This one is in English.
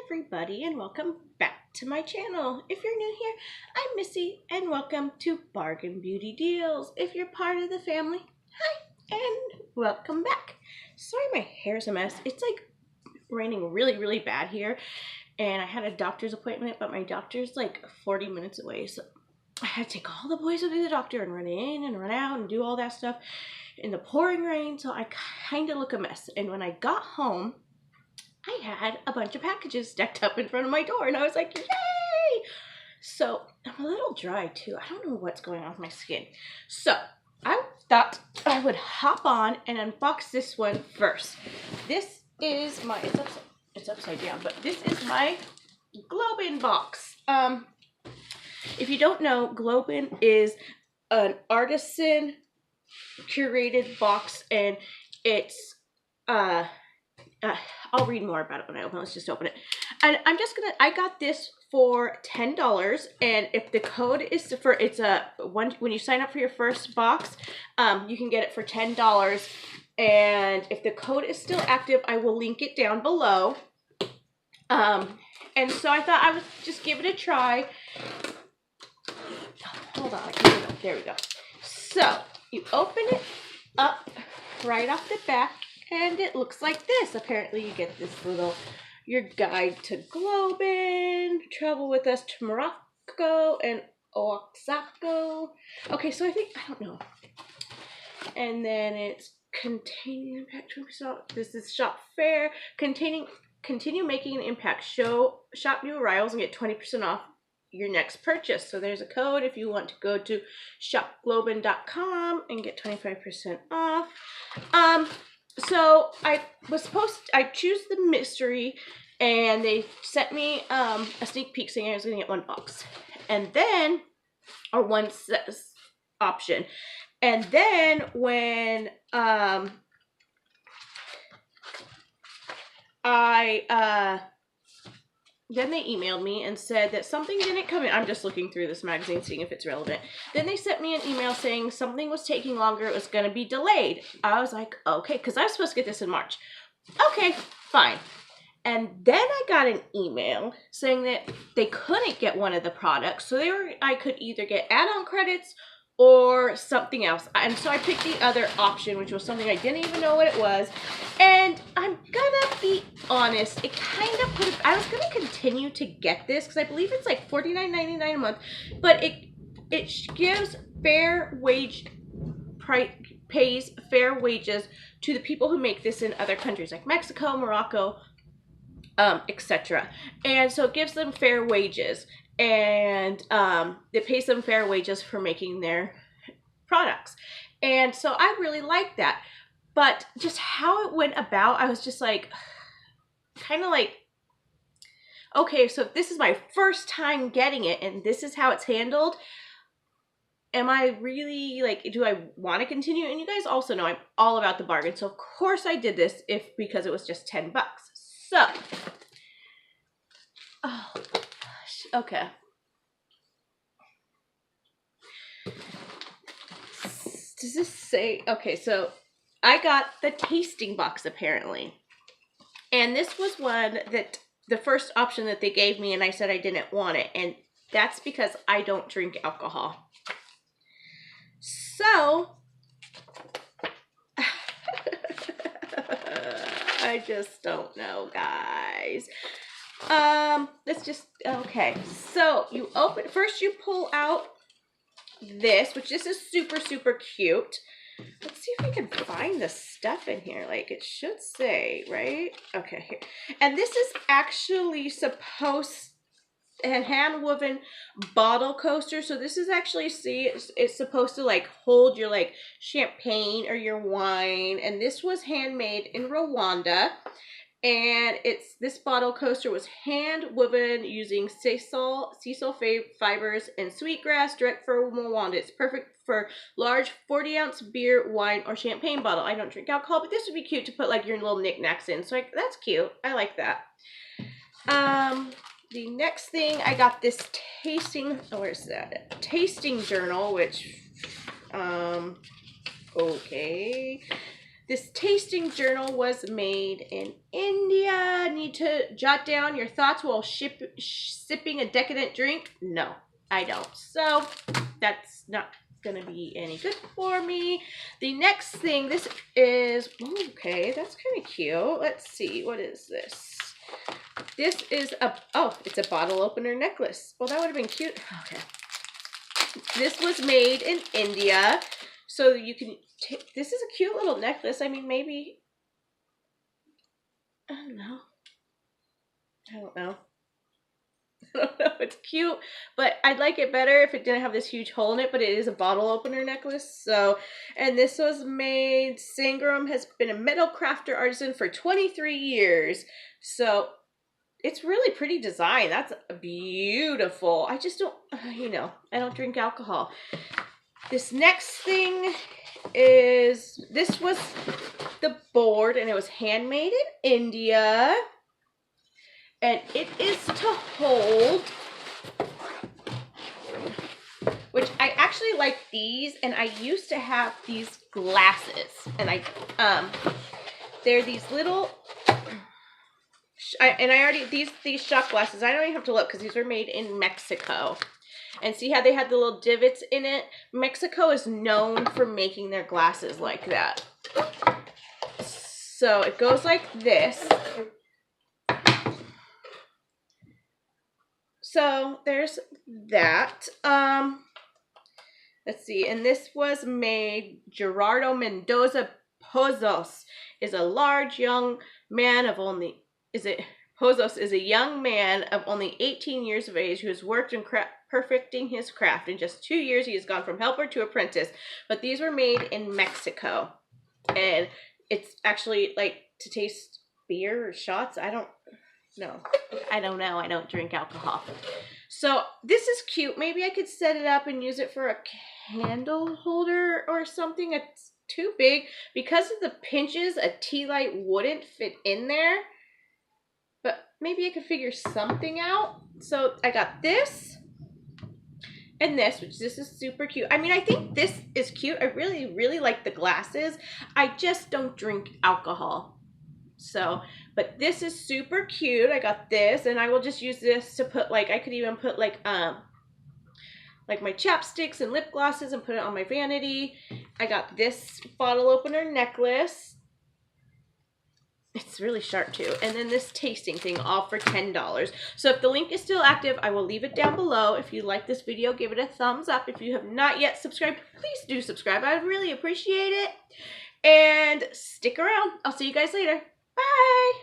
everybody, and welcome back to my channel. If you're new here, I'm Missy and welcome to Bargain Beauty Deals. If you're part of the family, hi and welcome back. Sorry my hair's a mess. It's like raining really bad here and I had a doctor's appointment, but my doctor's like 40 minutes away, so I had to take all the boys to the doctor and run in and run out and do all that stuff in the pouring rain, so I kind of look a mess. And when I got home, I had a bunch of packages stacked up in front of my door and I was like, yay! So I'm a little dry too. I don't know what's going on with my skin. So I thought I would hop on and unbox this one first. This is my, it's upside down, but this is my Globein box. If you don't know, Globein is an artisan curated box, and it's I'll read more about it when I open it. Let's just open it. And I got this for $10, and if the code is for, when you sign up for your first box, you can get it for $10, and if the code is still active, I will link it down below. And so I thought I would just give it a try. Hold on, there we go. So you open it up right off the back, and it looks like this. Apparently you get this your guide to Globein, travel with us to Morocco and Oaxaca. Okay, so I don't know. And then it's containing impact. This is shop fair, continue making an impact. Shop new arrivals and get 20% off your next purchase. So there's a code if you want to go to shopglobein.com and get 25% off. So I choose the mystery, and they sent me a sneak peek saying I was going to get one box, and then, or one option. And then when then they emailed me and said that something didn't come in. I'm just looking through this magazine, seeing if it's relevant. Then they sent me an email saying something was taking longer. It was going to be delayed. I was like, okay, because I was supposed to get this in March. Okay, fine. And then I got an email saying that they couldn't get one of the products. So I could either get add-on credits or something else. And so I picked the other option, which was something I didn't even know what it was. And I'm gonna be honest, it kind of I was gonna continue to get this because I believe it's like $49.99 a month, but it gives pays fair wages to the people who make this in other countries like Mexico, Morocco, etc. And so it gives them fair wages. And it pays them fair wages for making their products. And so I really like that. But just how it went about, I was just like, kind of like, okay, so if this is my first time getting it and this is how it's handled, am I really, like, do I want to continue? And you guys also know I'm all about the bargain. So of course I did this because it was just $10. So, oh gosh, okay. Does this say, okay, so I got the tasting box apparently. And this was one that, the first option that they gave me, and I said I didn't want it. And that's because I don't drink alcohol. So, I just don't know, guys. Let's just, okay. So, first you pull out this, which this is super cute. Let's see if we can find the stuff in here. Like it should say, right? Okay, here. And this is actually a hand-woven bottle coaster. So this is actually, it's supposed to like hold your like champagne or your wine. And this was handmade in Rwanda. And this bottle coaster was hand-woven using sisal fibers and sweetgrass direct from Rwanda. It's perfect for large 40-ounce beer, wine, or champagne bottle. I don't drink alcohol, but this would be cute to put like your little knickknacks in. So that's cute. I like that. The next thing, I got this tasting journal, which, okay. This tasting journal was made in India. Need to jot down your thoughts while sipping a decadent drink? No, I don't. So that's not going to be any good for me. The next thing, this is, okay, that's kind of cute. Let's see, what is this? This is it's a bottle opener necklace. Well, that would have been cute. Okay. This was made in India. So you can this is a cute little necklace. I mean, maybe, I don't know. I don't know. It's cute, but I'd like it better if it didn't have this huge hole in it, but it is a bottle opener necklace. So, and this was made, Sangram has been a metal crafter artisan for 23 years. So it's really pretty design. That's beautiful. I just don't, you know, I don't drink alcohol. This next thing is, this was the board, and it was handmade in India. And it is to hold, which I actually like these, and I used to have these glasses, and they're these little, these shot glasses, I don't even have to look because these were made in Mexico. And see how they had the little divots in it? Mexico is known for making their glasses like that. So it goes like this. So there's that. Let's see. And this was made, Gerardo Mendoza Pozos is a large young man of only, Pozos is a young man of only 18 years of age who has worked in perfecting his craft. In just 2 years, he has gone from helper to apprentice. But these were made in Mexico. And it's actually like to taste beer or shots. I don't know. I don't drink alcohol. So this is cute. Maybe I could set it up and use it for a candle holder or something. It's too big. Because of the pinches, a tea light wouldn't fit in there. But maybe I could figure something out. So I got this and this, which this is super cute. I mean, I think this is cute. I really, really like the glasses. I just don't drink alcohol. So, but this is super cute. I got this, and I will just use this to put, like, I could even put like my chapsticks and lip glosses and put it on my vanity. I got this bottle opener necklace. It's really sharp too. And then this tasting thing, all for $10. So if the link is still active, I will leave it down below. If you like this video, give it a thumbs up. If you have not yet subscribed, please do subscribe. I would really appreciate it. And stick around. I'll see you guys later. Bye.